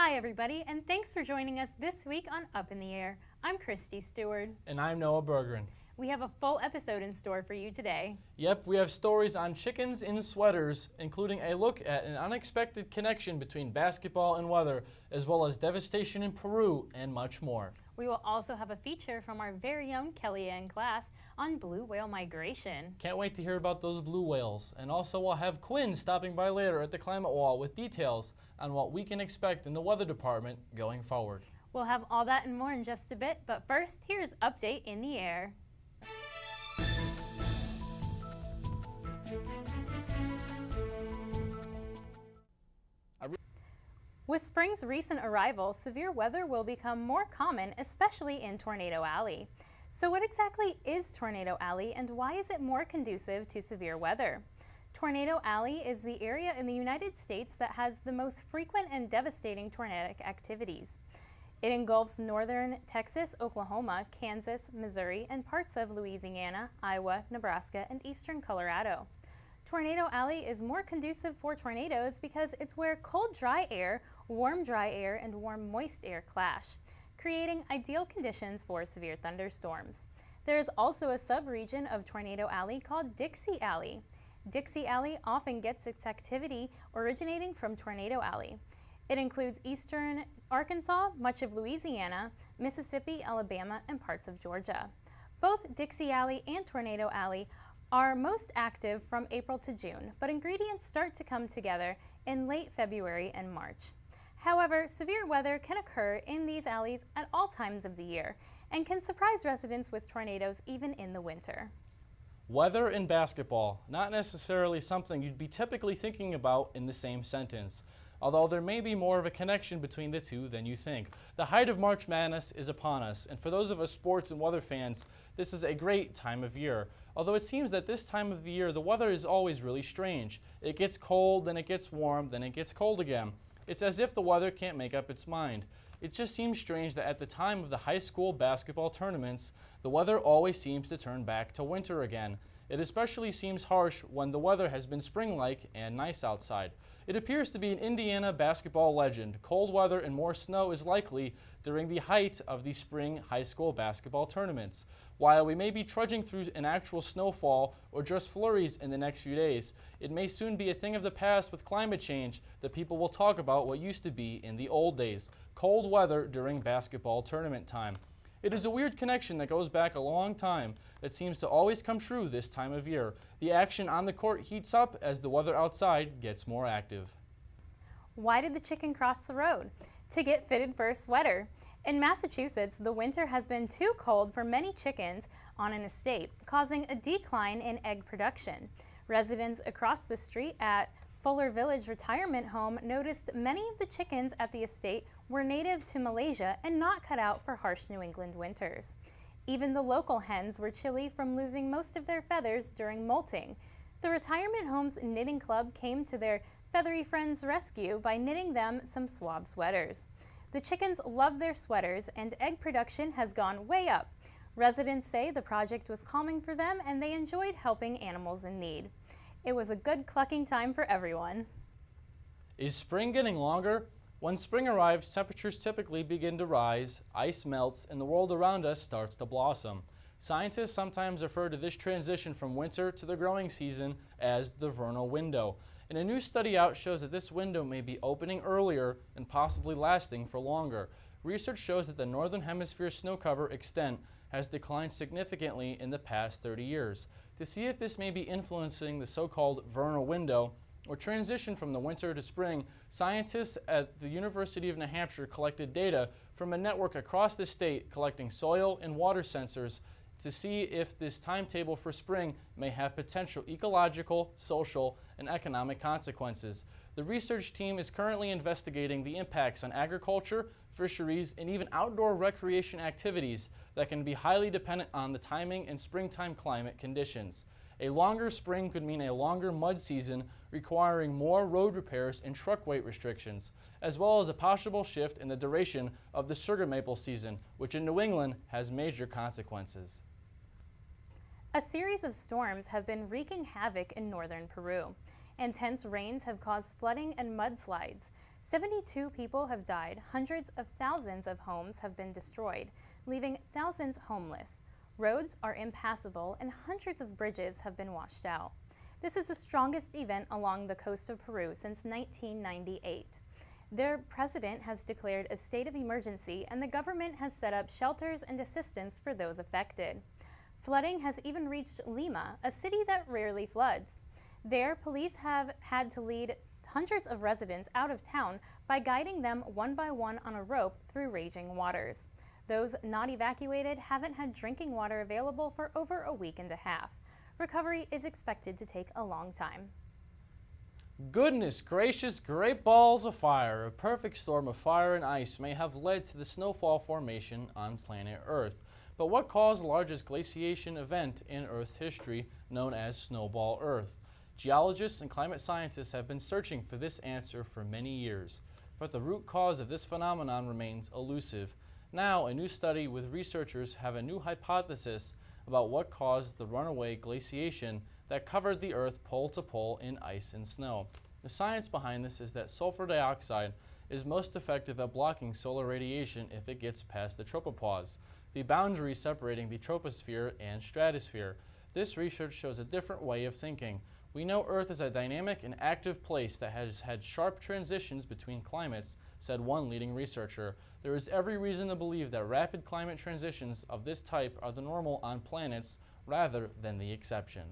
Hi everybody, and thanks for joining us this week on Up in the Air. I'm Christy Stewart. And I'm Noah Bergeron. We have a full episode in store for you today. Yep, we have stories on chickens in sweaters, including a look at an unexpected connection between basketball and weather, as well as devastation in Peru, and much more. We will also have a feature from our very own Kellyanne class on blue whale migration. Can't wait to hear about those blue whales. And also we'll have Quinn stopping by later at the Climate Wall with details on what we can expect in the weather department going forward. We'll have all that and more in just a bit, but first, here's Update in the Air. With spring's recent arrival, severe weather will become more common, especially in Tornado Alley. So what exactly is Tornado Alley and why is it more conducive to severe weather? Tornado Alley is the area in the United States that has the most frequent and devastating tornadic activities. It engulfs northern Texas, Oklahoma, Kansas, Missouri, and parts of Louisiana, Iowa, Nebraska, and eastern Colorado. Tornado Alley is more conducive for tornadoes because it's where cold, dry air, warm, dry air, and warm, moist air clash, creating ideal conditions for severe thunderstorms. There is also a subregion of Tornado Alley called Dixie Alley. Dixie Alley often gets its activity originating from Tornado Alley. It includes eastern Arkansas, much of Louisiana, Mississippi, Alabama, and parts of Georgia. Both Dixie Alley and Tornado Alley are most active from April to June, but ingredients start to come together in late February and March. However, severe weather can occur in these alleys at all times of the year and can surprise residents with tornadoes even in the winter. Weather and basketball, not necessarily something you'd be typically thinking about in the same sentence, although there may be more of a connection between the two than you think. The height of March Madness is upon us, and for those of us sports and weather fans, this is a great time of year. Although it seems that this time of the year, the weather is always really strange. It gets cold, then it gets warm, then it gets cold again. It's as if the weather can't make up its mind. It just seems strange that at the time of the high school basketball tournaments, the weather always seems to turn back to winter again. It especially seems harsh when the weather has been spring-like and nice outside. It appears to be an Indiana basketball legend. Cold weather and more snow is likely during the height of the spring high school basketball tournaments. While we may be trudging through an actual snowfall or just flurries in the next few days, it may soon be a thing of the past with climate change that people will talk about what used to be in the old days, cold weather during basketball tournament time. It is a weird connection that goes back a long time that seems to always come true this time of year. The action on the court heats up as the weather outside gets more active. Why did the chicken cross the road? To get fitted for a sweater. In Massachusetts, the winter has been too cold for many chickens on an estate, causing a decline in egg production. Residents across the street at Fuller Village Retirement Home noticed many of the chickens at the estate were native to Malaysia and not cut out for harsh New England winters. Even the local hens were chilly from losing most of their feathers during molting. The retirement home's knitting club came to their feathery friends' rescue by knitting them some swab sweaters. The chickens love their sweaters and egg production has gone way up. Residents say the project was calming for them and they enjoyed helping animals in need. It was a good clucking time for everyone. Is spring getting longer? When spring arrives, temperatures typically begin to rise, ice melts, and the world around us starts to blossom. Scientists sometimes refer to this transition from winter to the growing season as the vernal window. And a new study out shows that this window may be opening earlier and possibly lasting for longer. Research shows that the northern hemisphere snow cover extent has declined significantly in the past 30 years. To see if this may be influencing the so-called vernal window or transition from the winter to spring, scientists at the University of New Hampshire collected data from a network across the state collecting soil and water sensors to see if this timetable for spring may have potential ecological, social, and economic consequences. The research team is currently investigating the impacts on agriculture, fisheries, and even outdoor recreation activities that can be highly dependent on the timing and springtime climate conditions. A longer spring could mean a longer mud season requiring more road repairs and truck weight restrictions, as well as a possible shift in the duration of the sugar maple season, which in New England has major consequences. A series of storms have been wreaking havoc in northern Peru. Intense rains have caused flooding and mudslides. 72 people have died, hundreds of thousands of homes have been destroyed, leaving thousands homeless. Roads are impassable and hundreds of bridges have been washed out. This is the strongest event along the coast of Peru since 1998. Their president has declared a state of emergency and the government has set up shelters and assistance for those affected. Flooding has even reached Lima, a city that rarely floods. There, police have had to lead hundreds of residents out of town by guiding them one by one on a rope through raging waters. Those not evacuated haven't had drinking water available for over a week and a half. Recovery is expected to take a long time. Goodness gracious, great balls of fire. A perfect storm of fire and ice may have led to the snowfall formation on planet Earth. But what caused the largest glaciation event in Earth's history, known as Snowball Earth? Geologists and climate scientists have been searching for this answer for many years, but the root cause of this phenomenon remains elusive. Now, a new study with researchers have a new hypothesis about what caused the runaway glaciation that covered the Earth pole to pole in ice and snow. The science behind this is that sulfur dioxide is most effective at blocking solar radiation if it gets past the tropopause, the boundary separating the troposphere and stratosphere. This research shows a different way of thinking. We know Earth is a dynamic and active place that has had sharp transitions between climates, said one leading researcher. There is every reason to believe that rapid climate transitions of this type are the normal on planets rather than the exception.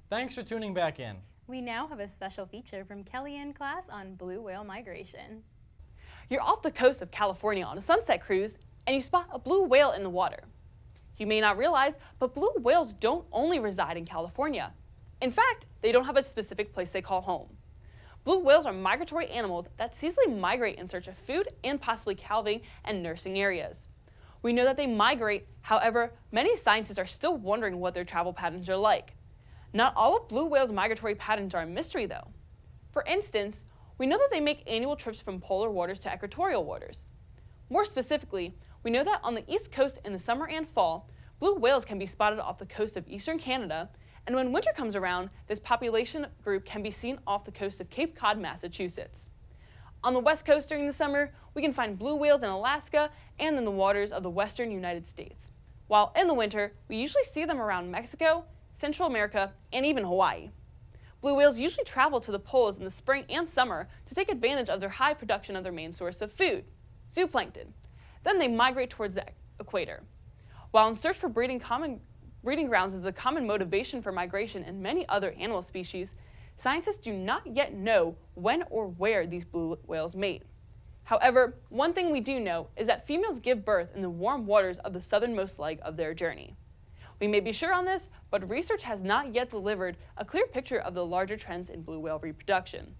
Thanks for tuning back in. We now have a special feature from Kelly in class on blue whale migration. You're off the coast of California on a sunset cruise and you spot a blue whale in the water. You may not realize, but blue whales don't only reside in California. In fact, they don't have a specific place they call home. Blue whales are migratory animals that seasonally migrate in search of food and possibly calving and nursing areas. We know that they migrate, however, many scientists are still wondering what their travel patterns are like. Not all of blue whales' migratory patterns are a mystery, though. For instance, we know that they make annual trips from polar waters to equatorial waters. More specifically, we know that on the east coast in the summer and fall, blue whales can be spotted off the coast of eastern Canada, and when winter comes around, this population group can be seen off the coast of Cape Cod, Massachusetts. On the west coast during the summer, we can find blue whales in Alaska and in the waters of the western United States. While in the winter, we usually see them around Mexico, Central America, and even Hawaii. Blue whales usually travel to the poles in the spring and summer to take advantage of their high production of their main source of food, zooplankton. Then they migrate towards the equator. While in search for breeding grounds is a common motivation for migration in many other animal species, scientists do not yet know when or where these blue whales mate. However, one thing we do know is that females give birth in the warm waters of the southernmost leg of their journey. We may be sure on this, but research has not yet delivered a clear picture of the larger trends in blue whale reproduction.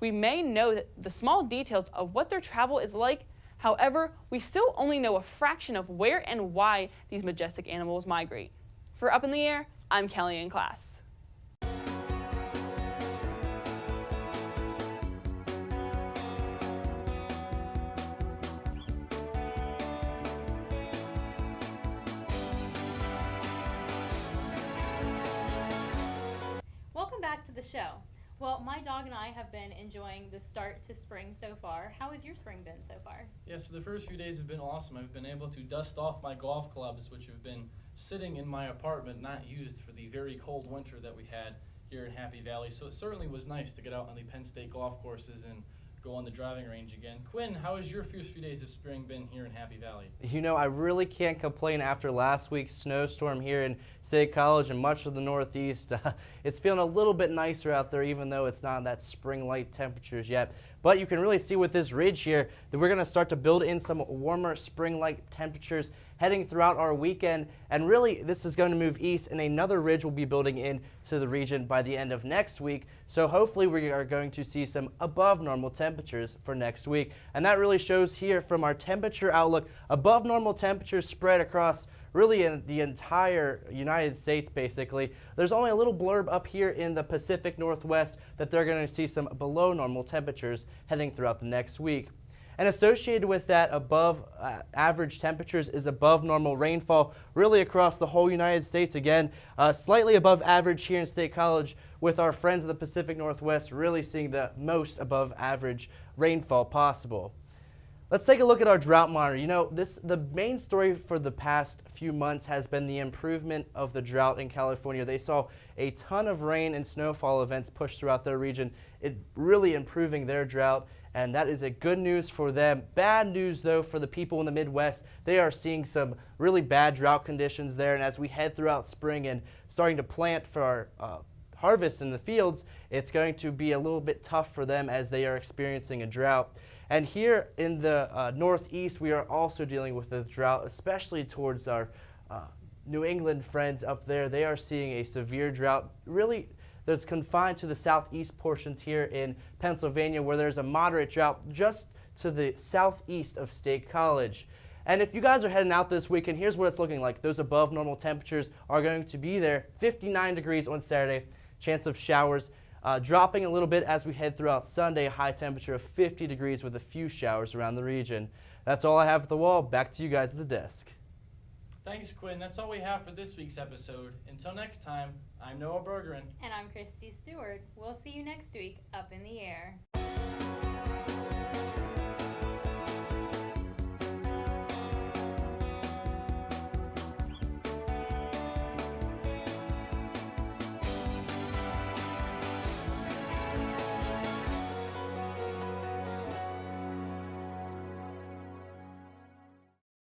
We may know that the small details of what their travel is like, however, we still only know a fraction of where and why these majestic animals migrate. For Up in the Air, I'm Kelly in class. Welcome back to the show. Well, my dog and I have been enjoying the start to spring so far. How has your spring been so far? Yeah, so the first few days have been awesome. I've been able to dust off my golf clubs, which have been sitting in my apartment, not used for the very cold winter that we had here in Happy Valley. So it certainly was nice to get out on the Penn State golf courses and go on the driving range again. Quinn, how has your first few days of spring been here in Happy Valley? You know, I really can't complain after last week's snowstorm here in State College and much of the Northeast. It's feeling a little bit nicer out there, even though it's not that spring-like temperatures yet. But you can really see with this ridge here that we're going to start to build in some warmer spring-like temperatures heading throughout our weekend. And really, this is going to move east, and another ridge will be building into the region by the end of next week. So hopefully we are going to see some above normal temperatures for next week. And that really shows here from our temperature outlook. Above normal temperatures spread across really in the entire United States basically. There's only a little blurb up here in the Pacific Northwest that they're going to see some below normal temperatures heading throughout the next week. And associated with that above average temperatures is above normal rainfall really across the whole United States. Again, slightly above average here in State College, with our friends of the Pacific Northwest really seeing the most above average rainfall possible. Let's take a look at our drought monitor. You know, the main story for the past few months has been the improvement of the drought in California. They saw a ton of rain and snowfall events push throughout their region, it really improving their drought. And that is a good news for them. Bad news, though, for the people in the Midwest. They are seeing some really bad drought conditions there. And as we head throughout spring and starting to plant for our harvest in the fields, it's going to be a little bit tough for them as they are experiencing a drought. And here in the Northeast, we are also dealing with a drought, especially towards our New England friends up there. They are seeing a severe drought, really that's confined to the southeast portions here in Pennsylvania, where there's a moderate drought just to the southeast of State College. And if you guys are heading out this weekend, here's what it's looking like. Those above normal temperatures are going to be there. 59 degrees on Saturday, chance of showers. Dropping a little bit as we head throughout Sunday, a high temperature of 50 degrees with a few showers around the region. That's all I have at the wall. Back to you guys at the desk. Thanks, Quinn. That's all we have for this week's episode. Until next time, I'm Noah Bergeron. And I'm Christy Stewart. We'll see you next week up in the air.